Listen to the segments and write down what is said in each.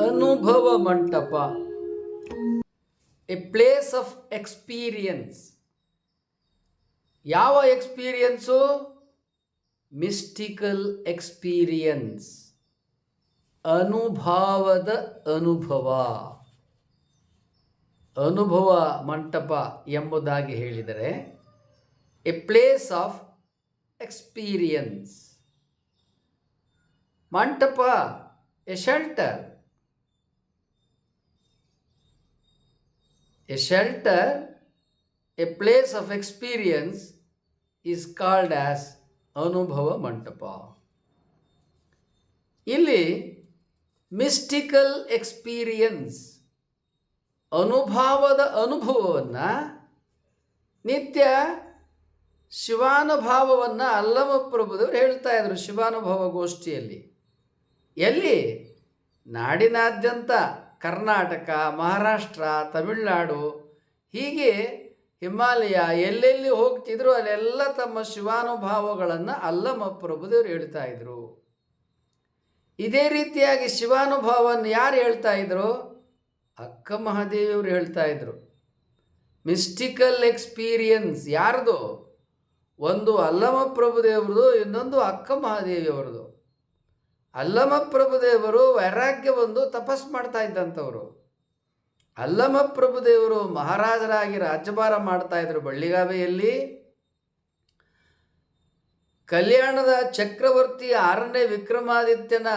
ಅನುಭವ ಮಂಟಪ, A place of experience. ಯಾವ ಎಕ್ಸ್ಪೀರಿಯನ್ಸು? ಮಿಸ್ಟಿಕಲ್ ಎಕ್ಸ್ಪೀರಿಯನ್ಸ್, ಅನುಭವದ ಅನುಭವ. ಅನುಭವ ಮಂಟಪ ಎಂಬುದಾಗಿ ಹೇಳಿದರೆ ಎ ಪ್ಲೇಸ್ ಆಫ್ ಎಕ್ಸ್ಪೀರಿಯನ್ಸ್. ಮಂಟಪ, A shelter. A shelter, a place of experience is called as ಅನುಭವ ಮಂಟಪ. ಇಲ್ಲಿ ಮಿಸ್ಟಿಕಲ್ ಎಕ್ಸ್ಪೀರಿಯನ್ಸ್, ಅನುಭವದ ಅನುಭವವನ್ನು, ನಿತ್ಯ ಶಿವಾನುಭಾವವನ್ನು ಅಲ್ಲಮಪ್ರಭುದೇವರು ಹೇಳ್ತಾ ಇದ್ರು ಶಿವಾನುಭವ ಗೋಷ್ಠಿಯಲ್ಲಿ. ಎಲ್ಲಿ? ನಾಡಿನಾದ್ಯಂತ, ಕರ್ನಾಟಕ, ಮಹಾರಾಷ್ಟ್ರ, ತಮಿಳುನಾಡು, ಹೀಗೆ ಹಿಮಾಲಯ ಎಲ್ಲೆಲ್ಲಿ ಹೋಗ್ತಿದ್ರು ಅಲ್ಲೆಲ್ಲ ತಮ್ಮ ಶಿವಾನುಭಾವಗಳನ್ನು ಅಲ್ಲಮಪ್ರಭುದೇವರು ಹೇಳ್ತಾ ಇದ್ರು. ಇದೇ ರೀತಿಯಾಗಿ ಶಿವಾನುಭವವನ್ನು ಯಾರು ಹೇಳ್ತಾ ಇದ್ರು? ಅಕ್ಕ ಮಹಾದೇವಿಯವರು ಹೇಳ್ತಾ ಇದ್ರು. ಮಿಸ್ಟಿಕಲ್ ಎಕ್ಸ್ಪೀರಿಯನ್ಸ್ ಯಾರ್ದು? ಒಂದು ಅಲ್ಲಮಪ್ರಭುದೇವ್ರದು, ಇನ್ನೊಂದು ಅಕ್ಕ ಮಹಾದೇವಿಯವರದು. ಅಲ್ಲಮಪ್ರಭುದೇವರು ವೈರಾಗ್ಯ ಬಂದು ತಪಸ್ ಮಾಡ್ತಾ ಇದ್ದಂಥವ್ರು. ಅಲ್ಲಮಪ್ರಭುದೇವರು ಮಹಾರಾಜರಾಗಿ ರಾಜ್ಯಭಾರ ಮಾಡ್ತಾ ಇದ್ರು ಬಳ್ಳಿಗಾವೆಯಲ್ಲಿ. ಕಲ್ಯಾಣದ ಚಕ್ರವರ್ತಿ 6ನೇ ವಿಕ್ರಮಾದಿತ್ಯನ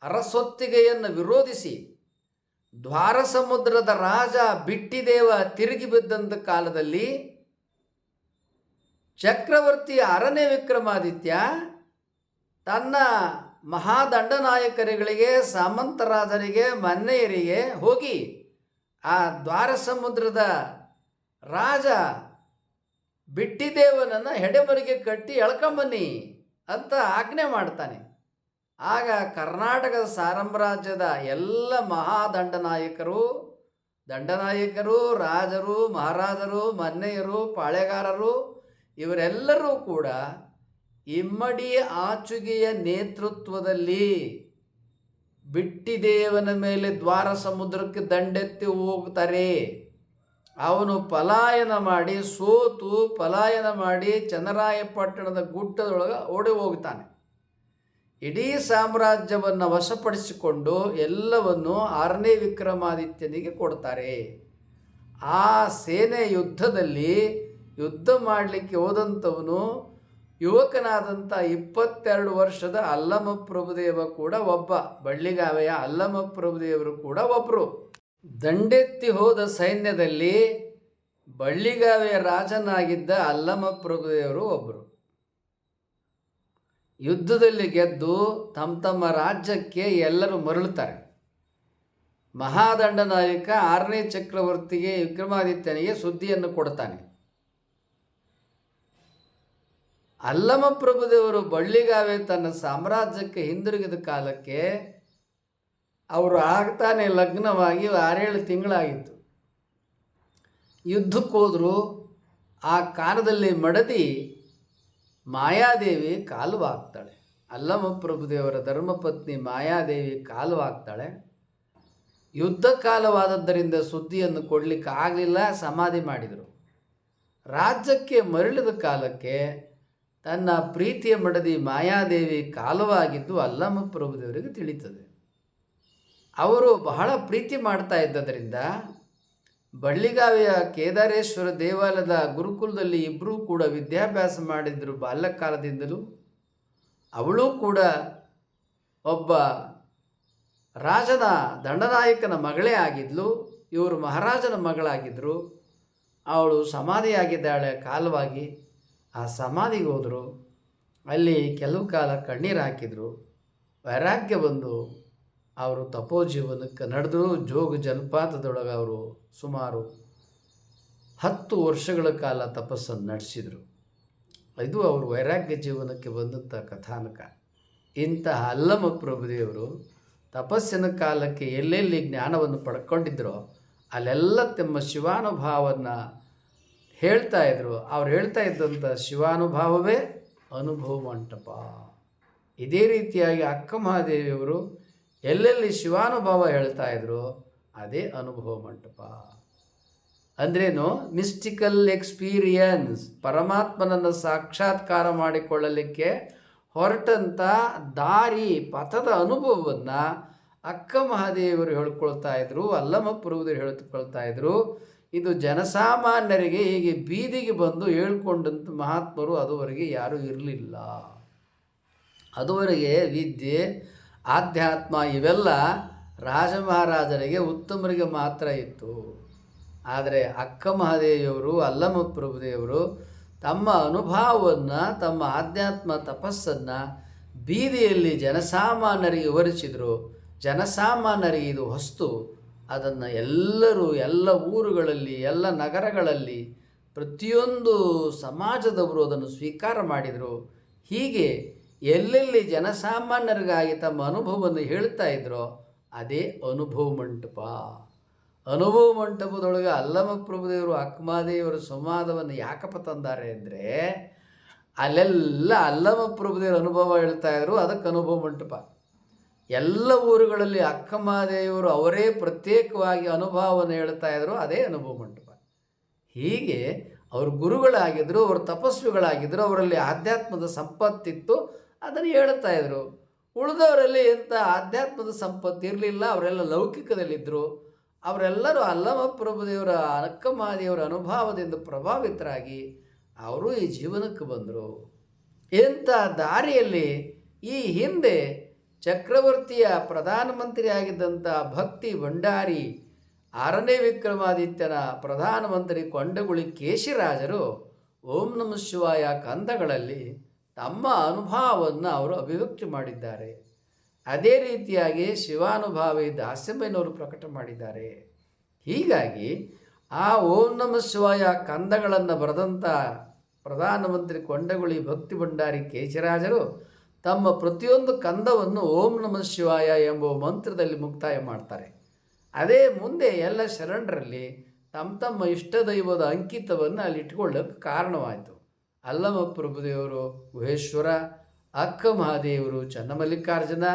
ಅರಸೊತ್ತಿಗೆಯನ್ನು ವಿರೋಧಿಸಿ ದ್ವಾರ ಸಮುದ್ರದ ರಾಜ ಬಿಟ್ಟಿದೇವ ತಿರುಗಿ ಬಿದ್ದಂಥ ಕಾಲದಲ್ಲಿ ಚಕ್ರವರ್ತಿ 6ನೇ ವಿಕ್ರಮಾದಿತ್ಯ ತನ್ನ ಮಹಾದಂಡನಾಯಕರುಗಳಿಗೆ, ಸಾಮಂತರಾಜರಿಗೆ, ಮನ್ನೆಯರಿಗೆ ಹೋಗಿ ಆ ದ್ವಾರ ಸಮುದ್ರದ ರಾಜ ಬಿಟ್ಟಿದೇವನನ್ನು ಹೆಡೆಮರಿಗೆ ಕಟ್ಟಿ ಎಳ್ಕೊಂಬನ್ನಿ ಅಂತ ಆಜ್ಞೆ ಮಾಡ್ತಾನೆ. ಆಗ ಕರ್ನಾಟಕದ ಸಾಮ್ರಾಜ್ಯದ ಎಲ್ಲ ದಂಡನಾಯಕರು, ರಾಜರು, ಮಹಾರಾಜರು, ಮನ್ನೆಯರು, ಪಾಳೆಗಾರರು ಇವರೆಲ್ಲರೂ ಕೂಡ ಇಮ್ಮಡಿ ಆಚುಗೆಯ ನೇತೃತ್ವದಲ್ಲಿ ಬಿಟ್ಟಿದೇವನ ಮೇಲೆ ದ್ವಾರ ಸಮುದ್ರಕ್ಕೆ ದಂಡೆತ್ತಿ ಹೋಗ್ತಾರೆ. ಅವನು ಪಲಾಯನ ಮಾಡಿ, ಸೋತು ಪಲಾಯನ ಮಾಡಿ ಚನ್ನರಾಯಪಟ್ಟಣದ ಗುಡ್ಡದೊಳಗೆ ಓಡಿ ಹೋಗ್ತಾನೆ. ಇಡೀ ಸಾಮ್ರಾಜ್ಯವನ್ನು ವಶಪಡಿಸಿಕೊಂಡು ಎಲ್ಲವನ್ನು 6ನೇ ವಿಕ್ರಮಾದಿತ್ಯನಿಗೆ ಕೊಡ್ತಾರೆ. ಆ ಸೇನೆ ಯುದ್ಧದಲ್ಲಿ ಯುದ್ಧ ಮಾಡಲಿಕ್ಕೆ ಹೋದಂಥವನು ಯುವಕನಾದಂಥ 22 ವರ್ಷದ ಅಲ್ಲಮಪ್ರಭುದೇವ ಕೂಡ ಒಬ್ಬ. ಬಳ್ಳಿಗಾವೆಯ ಅಲ್ಲಮಪ್ರಭುದೇವರು ಕೂಡ ಒಬ್ಬರು. ದಂಡೆತ್ತಿ ಹೋದ ಸೈನ್ಯದಲ್ಲಿ ಬಳ್ಳಿಗಾವೆಯ ರಾಜನಾಗಿದ್ದ ಅಲ್ಲಮಪ್ರಭುದೇವರು ಒಬ್ಬರು. ಯುದ್ಧದಲ್ಲಿ ಗೆದ್ದು ತಮ್ಮ ರಾಜ್ಯಕ್ಕೆ ಎಲ್ಲರೂ ಮರಳುತ್ತಾರೆ. ಮಹಾದಂಡನಾಯಕ 6ನೇ ಚಕ್ರವರ್ತಿಗೆ ವಿಕ್ರಮಾದಿತ್ಯನಿಗೆ ಸುದ್ದಿಯನ್ನು ಕೊಡ್ತಾನೆ. ಅಲ್ಲಮಪ್ರಭುದೇವರು ಬಳ್ಳಿಗಾವೆ ತನ್ನ ಸಾಮ್ರಾಜ್ಯಕ್ಕೆ ಹಿಂದಿರುಗಿದ ಕಾಲಕ್ಕೆ ಅವರು ಆಗ್ತಾನೆ ಲಗ್ನವಾಗಿ 6-7 ತಿಂಗಳಾಗಿತ್ತು. ಯುದ್ಧಕ್ಕೆ ಹೋದರು. ಆ ಕಾಲದಲ್ಲಿ ಮಡದಿ ಮಾಯಾದೇವಿ ಕಾಲುವಾಗ್ತಾಳೆ. ಅಲ್ಲಮಪ್ರಭುದೇವರ ಧರ್ಮಪತ್ನಿ ಮಾಯಾದೇವಿ ಕಾಲುವಾಗ್ತಾಳೆ. ಯುದ್ಧ ಕಾಲವಾದದ್ದರಿಂದ ಸುದ್ದಿಯನ್ನು ಕೊಡಲಿಕ್ಕೆ ಆಗಲಿಲ್ಲ, ಸಮಾಧಿ ಮಾಡಿದರು. ರಾಜ್ಯಕ್ಕೆ ಮರಳಿದ ಕಾಲಕ್ಕೆ ತನ್ನ ಪ್ರೀತಿಯ ಮಡದಿ ಮಾಯಾದೇವಿ ಕಾಲವಾಗಿದ್ದು ಅಲ್ಲಮಪ್ರಭುದೇವರಿಗೆ ತಿಳಿತದೆ. ಅವರು ಬಹಳ ಪ್ರೀತಿ ಮಾಡ್ತಾ ಇದ್ದರಿಂದ ಬಳ್ಳಿಗಾವೆಯ ಕೇದಾರೇಶ್ವರ ದೇವಾಲಯದ ಗುರುಕುಲದಲ್ಲಿ ಇಬ್ಬರೂ ಕೂಡ ವಿದ್ಯಾಭ್ಯಾಸ ಮಾಡಿದ್ರು ಬಾಲ್ಯಕಾಲದಿಂದಲೂ. ಅವಳು ಕೂಡ ಒಬ್ಬ ರಾಜನ ದಂಡನಾಯಕನ ಮಗಳೇ ಆಗಿದ್ಲು. ಇವರು ಮಹಾರಾಜನ ಮಗಳಾಗಿದ್ದರು. ಅವಳು ಸಮಾಧಿಯಾಗಿದ್ದಾಳೆ ಕಾಲವಾಗಿ. ಆ ಸಮಾಧಿಗೆ ಹೋದರು. ಅಲ್ಲಿ ಕೆಲವು ಕಾಲ ಕಣ್ಣೀರು ಹಾಕಿದರು. ವೈರಾಗ್ಯ ಬಂದು ಅವರು ತಪೋಜೀವನಕ್ಕೆ ನಡೆದರು. ಜೋಗ ಜಲಪಾತದೊಳಗೆ ಅವರು ಸುಮಾರು 10 ವರ್ಷಗಳ ಕಾಲ ತಪಸ್ಸನ್ನು ನಡೆಸಿದರು. ಇದು ಅವರು ವೈರಾಗ್ಯ ಜೀವನಕ್ಕೆ ಬಂದಂಥ ಕಥಾನಕ. ಇಂತಹ ಅಲ್ಲಮಪ್ರಭುದೇವರು ತಪಸ್ಸಿನ ಕಾಲಕ್ಕೆ ಎಲ್ಲೆಲ್ಲಿ ಜ್ಞಾನವನ್ನು ಪಡ್ಕೊಂಡಿದ್ದರೋ ಅಲ್ಲೆಲ್ಲ ತಮ್ಮ ಶಿವಾನುಭಾವವನ್ನು ಹೇಳ್ತಾ ಇದ್ರು. ಅವ್ರು ಹೇಳ್ತಾ ಇದ್ದಂಥ ಶಿವಾನುಭಾವವೇ ಅನುಭವ ಮಂಟಪ. ಇದೇ ರೀತಿಯಾಗಿ ಅಕ್ಕ ಮಹಾದೇವಿಯವರು ಎಲ್ಲೆಲ್ಲಿ ಶಿವಾನುಭವ ಹೇಳ್ತಾ ಇದ್ರು ಅದೇ ಅನುಭವ ಮಂಟಪ. ಅಂದ್ರೇನು? ಮಿಸ್ಟಿಕಲ್ ಎಕ್ಸ್ಪೀರಿಯನ್ಸ್, ಪರಮಾತ್ಮನನ್ನು ಸಾಕ್ಷಾತ್ಕಾರ ಮಾಡಿಕೊಳ್ಳಲಿಕ್ಕೆ ಹೊರಟಂಥ ದಾರಿ ಪಥದ ಅನುಭವವನ್ನು ಅಕ್ಕ ಮಹಾದೇವರು ಹೇಳ್ಕೊಳ್ತಾ ಇದ್ರು, ಅಲ್ಲಮಪ್ರಭುದೇವರು ಹೇಳ್ಕೊಳ್ತಾ ಇದ್ರು. ಇದು ಜನಸಾಮಾನ್ಯರಿಗೆ ಹೀಗೆ ಬೀದಿಗೆ ಬಂದು ಹೇಳ್ಕೊಂಡಂಥ ಮಹಾತ್ಮರು ಅದುವರೆಗೆ ಯಾರೂ ಇರಲಿಲ್ಲ. ಅದುವರೆಗೆ ವಿದ್ಯೆ, ಆಧ್ಯಾತ್ಮ ಇವೆಲ್ಲ ರಾಜ ಮಹಾರಾಜರಿಗೆ, ಉತ್ತಮರಿಗೆ ಮಾತ್ರ ಇತ್ತು. ಆದರೆ ಅಕ್ಕ ಮಹಾದೇವಿಯವರು, ಅಲ್ಲಮಪ್ರಭುದೇವರು ತಮ್ಮ ಅನುಭವವನ್ನು, ತಮ್ಮ ಆಧ್ಯಾತ್ಮ ತಪಸ್ಸನ್ನು ಬೀದಿಯಲ್ಲಿ ಜನಸಾಮಾನ್ಯರಿಗೆ ವಿವರಿಸಿದರು. ಜನಸಾಮಾನ್ಯರಿಗೆ ಇದು ಹೊಸ್ತು. ಅದನ್ನು ಎಲ್ಲರೂ, ಎಲ್ಲ ಊರುಗಳಲ್ಲಿ, ಎಲ್ಲ ನಗರಗಳಲ್ಲಿ, ಪ್ರತಿಯೊಂದು ಸಮಾಜದವರು ಅದನ್ನು ಸ್ವೀಕಾರ ಮಾಡಿದರು. ಹೀಗೆ ಎಲ್ಲೆಲ್ಲಿ ಜನಸಾಮಾನ್ಯರಿಗಾಗಿ ತಮ್ಮ ಅನುಭವವನ್ನು ಹೇಳ್ತಾ ಇದ್ರೋ ಅದೇ ಅನುಭವ ಮಂಟಪ. ಅನುಭವ ಮಂಟಪದೊಳಗೆ ಅಲ್ಲಮಪ್ರಭುದೇವರು, ಅಕ್ಕಮಹಾದೇವಿಯವರ ಸಂವಾದವನ್ನು ಯಾಕಪ್ಪ ತಂದಾರೆ ಅಂದರೆ, ಅಲ್ಲೆಲ್ಲ ಅಲ್ಲಮಪ್ರಭುದೇವರ ಅನುಭವ ಹೇಳ್ತಾ ಇದ್ರು, ಅದಕ್ಕೆ ಅನುಭವ ಮಂಟಪ. ಎಲ್ಲ ಊರುಗಳಲ್ಲಿ ಅಕ್ಕಮಹಾದೇವಿಯವರು ಅವರೇ ಪ್ರತ್ಯೇಕವಾಗಿ ಅನುಭವವನ್ನು ಹೇಳ್ತಾ ಇದ್ರು, ಅದೇ ಅನುಭವ ಮಂಟಪ. ಹೀಗೆ ಅವರು ಗುರುಗಳಾಗಿದ್ದರು, ಅವರು ತಪಸ್ವಿಗಳಾಗಿದ್ದರು, ಅವರಲ್ಲಿ ಆಧ್ಯಾತ್ಮದ ಸಂಪತ್ತಿತ್ತು, ಅದನ್ನು ಹೇಳ್ತಾ ಇದ್ರು. ಉಳಿದವರಲ್ಲಿ ಎಂಥ ಆಧ್ಯಾತ್ಮದ ಸಂಪತ್ತು ಇರಲಿಲ್ಲ, ಅವರೆಲ್ಲ ಲೌಕಿಕದಲ್ಲಿದ್ದರು. ಅವರೆಲ್ಲರೂ ಅಲ್ಲಮಪ್ರಭುದೇವರ, ಅಕ್ಕ ಮಹಾದೇವರ ಅನುಭವದಿಂದ ಪ್ರಭಾವಿತರಾಗಿ ಅವರು ಈ ಜೀವನಕ್ಕೆ ಬಂದರು. ಎಂಥ ದಾರಿಯಲ್ಲಿ ಈ ಹಿಂದೆ ಚಕ್ರವರ್ತಿಯ ಪ್ರಧಾನಮಂತ್ರಿ ಆಗಿದ್ದಂಥ ಭಕ್ತಿ ಭಂಡಾರಿ, 6ನೇ ವಿಕ್ರಮಾದಿತ್ಯನ ಪ್ರಧಾನಮಂತ್ರಿ ಕೊಂಡಗುಳಿ ಕೇಶಿರಾಜರು ಓಂ ನಮಃ ಶಿವಾಯ ಕಂದಗಳಲ್ಲಿ ತಮ್ಮ ಅನುಭವವನ್ನು ಅವರು ಅಭಿವ್ಯಕ್ತಿ ಮಾಡಿದ್ದಾರೆ. ಅದೇ ರೀತಿಯಾಗಿ ಶಿವಾನುಭಾವಿ ದಾಸ್ಯಮ್ಮನವರು ಪ್ರಕಟ ಮಾಡಿದ್ದಾರೆ. ಹೀಗಾಗಿ ಆ ಓಂ ನಮಃ ಶಿವಾಯ ಕಂದಗಳನ್ನು ಬರೆದಂಥ ಪ್ರಧಾನಮಂತ್ರಿ ಕೊಂಡಗುಳಿ ಭಕ್ತಿ ಭಂಡಾರಿ ಕೇಶಿರಾಜರು ತಮ್ಮ ಪ್ರತಿಯೊಂದು ಕಂದವನ್ನು ಓಂ ನಮಃ ಶಿವಾಯ ಎಂಬ ಮಂತ್ರದಲ್ಲಿ ಮುಕ್ತಾಯ ಮಾಡ್ತಾರೆ. ಅದೇ ಮುಂದೆ ಎಲ್ಲ ಶರಣರಲ್ಲಿ ತಮ್ಮ ತಮ್ಮ ಇಷ್ಟ ದೈವದ ಅಂಕಿತವನ್ನು ಅಲ್ಲಿ ಇಟ್ಕೊಳ್ಳೋಕ್ಕೆ ಕಾರಣವಾಯಿತು. ಅಲ್ಲಮಪ್ರಭುದೇವರು ಗುಹೇಶ್ವರ, ಅಕ್ಕ ಮಹಾದೇವರು ಚನ್ನಮಲ್ಲಿಕಾರ್ಜುನ,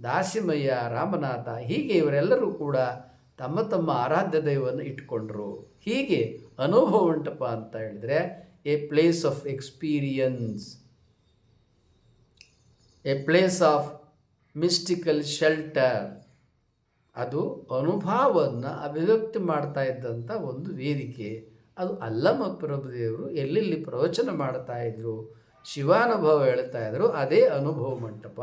ದಾಸಿಮಯ್ಯ, ರಾಮನಾಥ, ಹೀಗೆ ಇವರೆಲ್ಲರೂ ಕೂಡ ತಮ್ಮ ತಮ್ಮ ಆರಾಧ್ಯ ದೈವವನ್ನು ಇಟ್ಕೊಂಡ್ರು. ಹೀಗೆ ಅನುಭವ ಮಂಟಪ ಅಂತ ಹೇಳಿದರೆ A place of experience, A place of mystical shelter. ಅದು ಅನುಭವವನ್ನು ಅಭಿವ್ಯಕ್ತಿ ಮಾಡ್ತಾ ಇದ್ದಂಥ ಒಂದು ವೇದಿಕೆ. ಅದು ಅಲ್ಲಮಪ್ರಭುದೇವರು ಎಲ್ಲೆಲ್ಲಿ ಪ್ರವಚನ ಮಾಡ್ತಾ ಇದ್ರು, ಶಿವಾನುಭವ ಹೇಳ್ತಾ ಇದ್ರು, ಅದೇ ಅನುಭವ ಮಂಟಪ.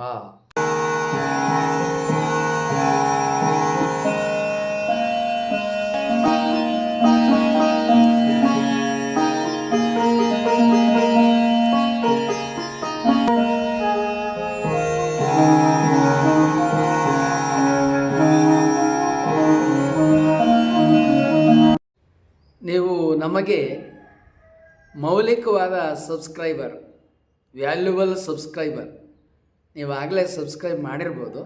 ನೀವು ನಮಗೆ ಮೌಲಿಕವಾದ ಸಬ್ಸ್ಕ್ರೈಬರ್, ವ್ಯಾಲ್ಯುಬಲ್ ಸಬ್ಸ್ಕ್ರೈಬರ್. ನೀವಾಗಲೇ ಸಬ್ಸ್ಕ್ರೈಬ್ ಮಾಡಿರ್ಬೋದು.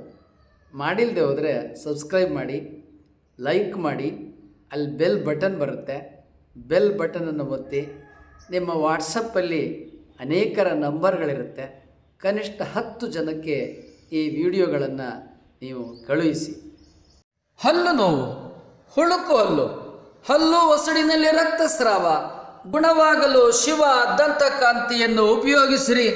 ಮಾಡಿಲ್ಲದೆ ಹೋದರೆ ಸಬ್ಸ್ಕ್ರೈಬ್ ಮಾಡಿ, ಲೈಕ್ ಮಾಡಿ. ಅಲ್ಲಿ ಬೆಲ್ ಬಟನ್ ಬರುತ್ತೆ, ಬೆಲ್ ಬಟನನ್ನು ಒತ್ತಿ. ನಿಮ್ಮ ವಾಟ್ಸಪ್ಪಲ್ಲಿ ಅನೇಕರ ನಂಬರ್ಗಳಿರುತ್ತೆ. ಕನಿಷ್ಠ 10 ಜನಕ್ಕೆ ಈ ವಿಡಿಯೋಗಳನ್ನು ನೀವು ಕಳುಹಿಸಿ. ಹಲ್ಲು ನೋವು, ಹುಳುಕು ಹಲ್ಲು, ಹಲ್ಲು ಒಸಡಿನಲ್ಲಿ ರಕ್ತಸ್ರಾವ ಗುಣವಾಗಲು ಶಿವ ದಂತಕಾಂತಿಯನ್ನು ಉಪಯೋಗಿಸಿರಿ.